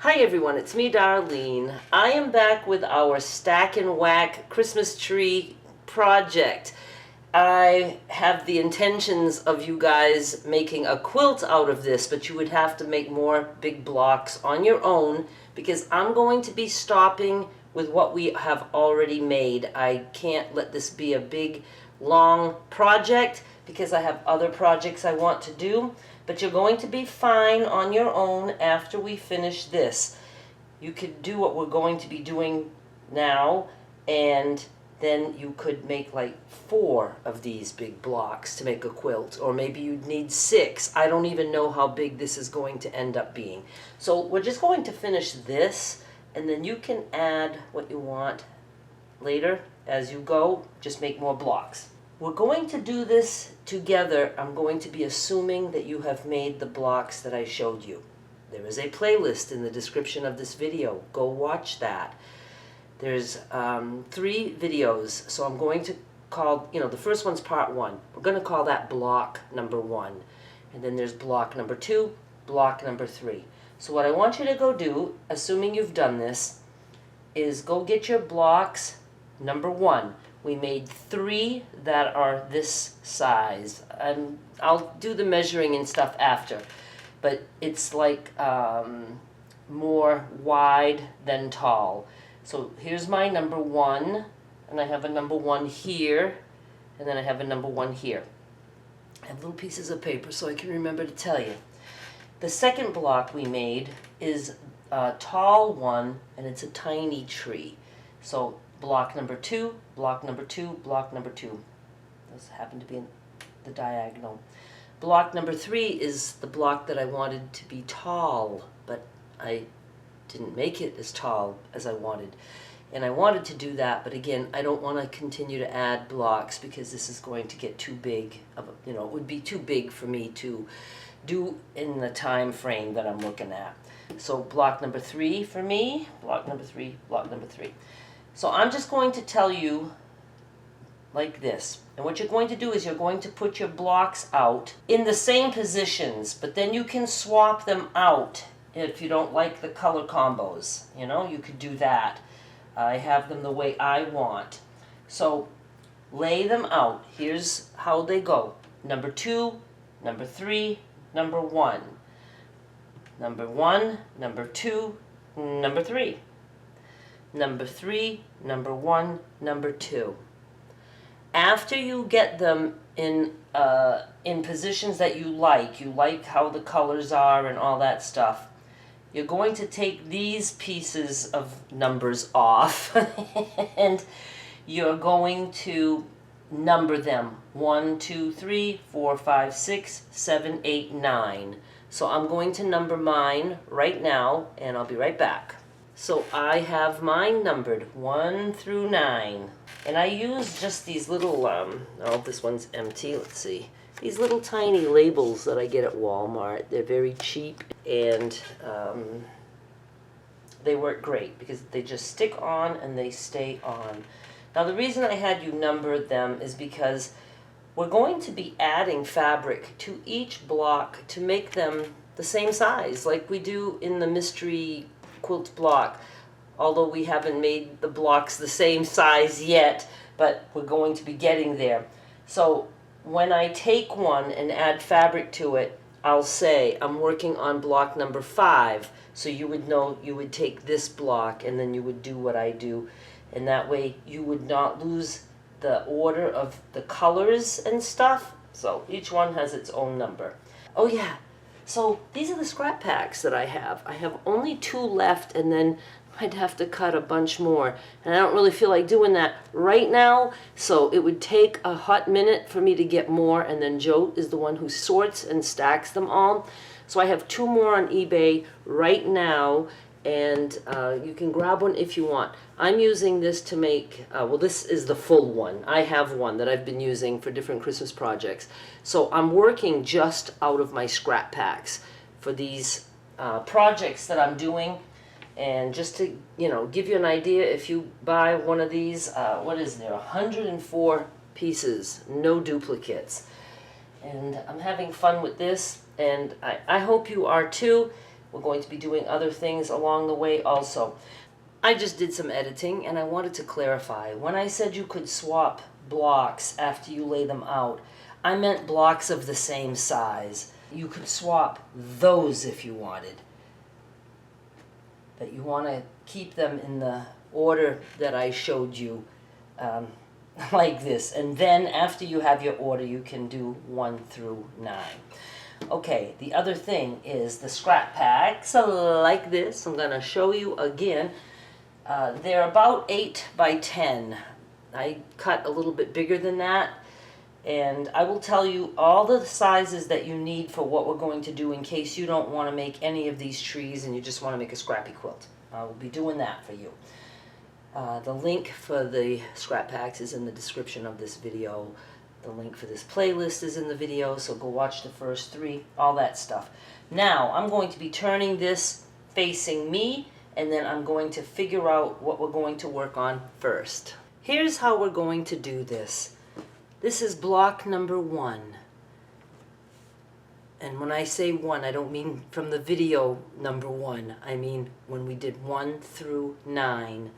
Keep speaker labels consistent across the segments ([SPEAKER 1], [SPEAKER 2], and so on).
[SPEAKER 1] Hi everyone, it's me Darlene. I am back with our Stack and Whack Christmas tree project. I have the intentions of you guys making a quilt out of this, but you would have to make more big blocks on your own because I'm going to be stopping with what we have already made. I can't let this be a big, long project because I have other projects I want to do. But you're going to be fine on your own after we finish this. You could do what we're going to be doing now, and then you could make like 4 of these big blocks to make a quilt, or maybe you'd need 6. I don't even know how big this is going to end up being. So we're just going to finish this, and then you can add what you want later as you go. Just make more blocks. We're going to do this together. I'm going to be assuming that you have made the blocks that I showed you. There is a playlist in the description of this video. Go watch that. There's 3 videos, so I'm going to call, the first one's part 1. We're going to call that block number 1. And then there's block number 2, block number 3. So what I want you to go do, assuming you've done this, is go get your blocks number 1. We made 3 that are this size, and I'll do the measuring and stuff after, but it's like more wide than tall. So here's my number 1, and I have a number 1 here, and then I have a number 1 here. I have little pieces of paper so I can remember to tell you. The second block we made is a tall one, and it's a tiny tree. So block number 2, block number 2, block number 2. Those happen to be in the diagonal. Block number 3 is the block that I wanted to be tall, but I didn't make it as tall as I wanted. And I wanted to do that, but again, I don't want to continue to add blocks because this is going to get too big. It would be too big for me to do in the time frame that I'm looking at. So block number 3 for me, block number 3, block number 3. So I'm just going to tell you like this. And what you're going to do is you're going to put your blocks out in the same positions, but then you can swap them out if you don't like the color combos. You could do that. I have them the way I want. So lay them out. Here's how they go. Number 2, number 3, number 1. Number 1, number 2, number 3. Number 3, number 1, number 2. After you get them in positions that you like how the colors are and all that stuff, you're going to take these pieces of numbers off and you're going to number them. 1, 2, 3, 4, 5, 6, 7, 8, 9. So I'm going to number mine right now, and I'll be right back. So I have mine numbered 1 through 9, and I use just these little, oh, this one's empty, let's see. These little tiny labels that I get at Walmart. They're very cheap, and they work great because they just stick on and they stay on. Now the reason I had you number them is because we're going to be adding fabric to each block to make them the same size like we do in the mystery quilt block, although we haven't made the blocks the same size yet, but we're going to be getting there. So when I take one and add fabric to it, I'll say I'm working on block number 5, so you would know you would take this block and then you would do what I do, and that way you would not lose the order of the colors and stuff. So each one has its own number. Oh yeah, so these are the scrap packs that I have. I have only 2 left, and then I'd have to cut a bunch more. And I don't really feel like doing that right now, so it would take a hot minute for me to get more, and then Joe is the one who sorts and stacks them all. So I have 2 more on eBay right now, and you can grab one if you want. I'm using this to make, well, this is the full one. I have one that I've been using for different Christmas projects. So I'm working just out of my scrap packs for these projects that I'm doing. And just to, give you an idea, if you buy one of these, what is there, 104 pieces, no duplicates. And I'm having fun with this, and I hope you are too. We're going to be doing other things along the way also. I just did some editing and I wanted to clarify. When I said you could swap blocks after you lay them out, I meant blocks of the same size. You could swap those if you wanted. But you want to keep them in the order that I showed you, like this. And then after you have your order, you can do 1 through 9. Okay, the other thing is the scrap packs like this. I'm going to show you again. They're about 8 by 10. I cut a little bit bigger than that. And I will tell you all the sizes that you need for what we're going to do in case you don't want to make any of these trees and you just want to make a scrappy quilt. I will be doing that for you. The link for the scrap packs is in the description of this video. The link for this playlist is in the video, so go watch the first 3, all that stuff. Now, I'm going to be turning this facing me, and then I'm going to figure out what we're going to work on first. Here's how we're going to do this. This is block number 1. And when I say 1, I don't mean from the video number 1. I mean when we did 1 through 9,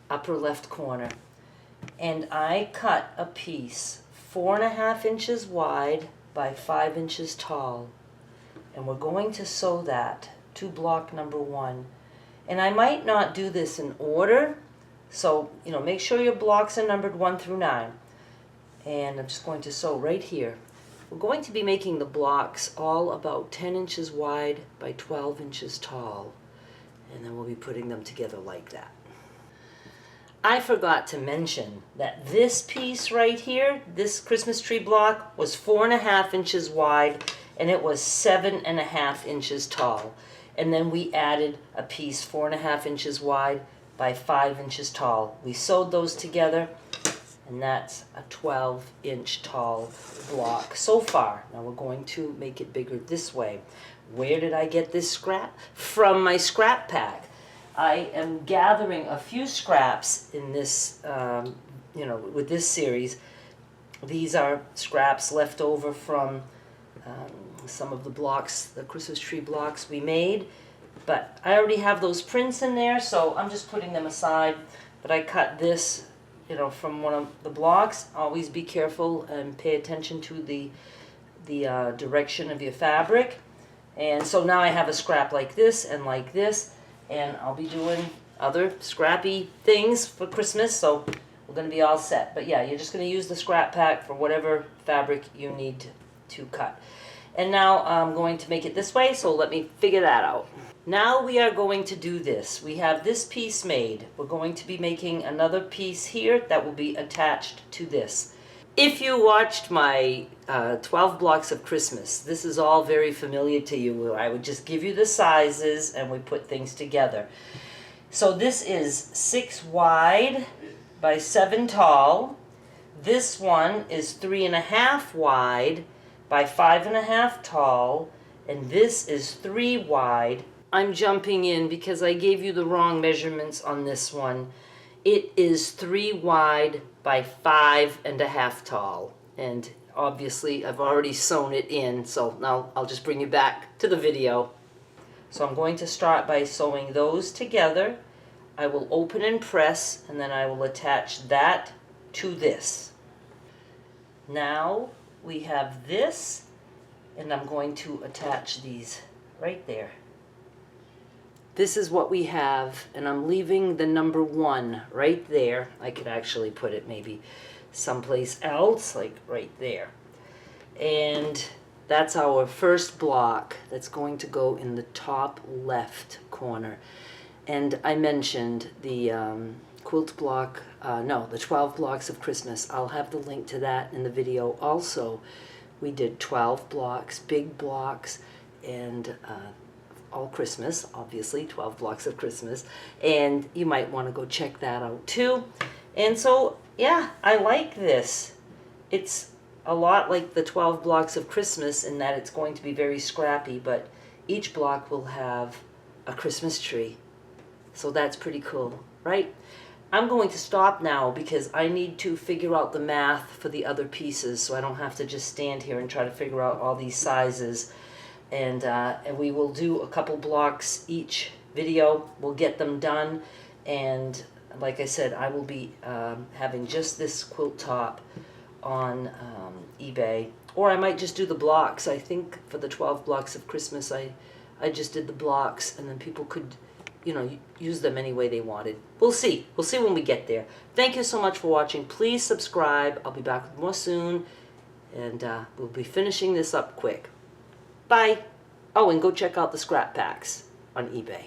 [SPEAKER 1] upper left corner. And I cut a piece 4.5 inches wide by 5 inches tall. And we're going to sew that to block number 1. And I might not do this in order, so make sure your blocks are numbered 1 through 9. And I'm just going to sew right here. We're going to be making the blocks all about 10 inches wide by 12 inches tall. And then we'll be putting them together like that. I forgot to mention that this piece right here, this Christmas tree block, was 4.5 inches wide and it was 7.5 inches tall. And then we added a piece 4.5 inches wide by 5 inches tall. We sewed those together, and that's a 12-inch tall block so far. Now we're going to make it bigger this way. Where did I get this scrap? From my scrap pack. I am gathering a few scraps in this, with this series. These are scraps left over from some of the blocks, the Christmas tree blocks we made. But I already have those prints in there, so I'm just putting them aside. But I cut this, from one of the blocks. Always be careful and pay attention to the direction of your fabric. And so now I have a scrap like this and like this. And I'll be doing other scrappy things for Christmas, so we're going to be all set. But yeah, you're just going to use the scrap pack for whatever fabric you need to cut. And now I'm going to make it this way, so let me figure that out. Now we are going to do this. We have this piece made. We're going to be making another piece here that will be attached to this. If you watched my 12 blocks of Christmas, this is all very familiar to you. I would just give you the sizes and we put things together. So this is 6 wide by 7 tall. This one is 3.5 wide by 5.5 tall. And this is 3 wide. I'm jumping in because I gave you the wrong measurements on this one. It is 3 wide by 5.5 tall. And obviously I've already sewn it in, so now I'll just bring you back to the video. So I'm going to start by sewing those together. I will open and press, and then I will attach that to this. Now we have this, and I'm going to attach these right there. This is what we have, and I'm leaving the number 1 right there. I could actually put it maybe someplace else, like right there. And that's our first block that's going to go in the top left corner. And I mentioned the quilt block, the 12 blocks of Christmas. I'll have the link to that in the video also. We did 12 blocks, big blocks, and all Christmas, obviously, 12 blocks of Christmas, and you might want to go check that out too. And so, yeah, I like this. It's a lot like the 12 blocks of Christmas in that it's going to be very scrappy, but each block will have a Christmas tree. So that's pretty cool, right? I'm going to stop now because I need to figure out the math for the other pieces so I don't have to just stand here and try to figure out all these sizes. and we will do a couple blocks each video. We'll get them done, and like I said, I will be having just this quilt top on eBay, or I might just do the blocks. I think for the 12 blocks of Christmas, I just did the blocks, and then people could, you know, use them any way they wanted. We'll see. We'll see when we get there. Thank you so much for watching. Please subscribe. I'll be back with more soon, and we'll be finishing this up quick. Bye. Oh, and go check out the scrap packs on eBay.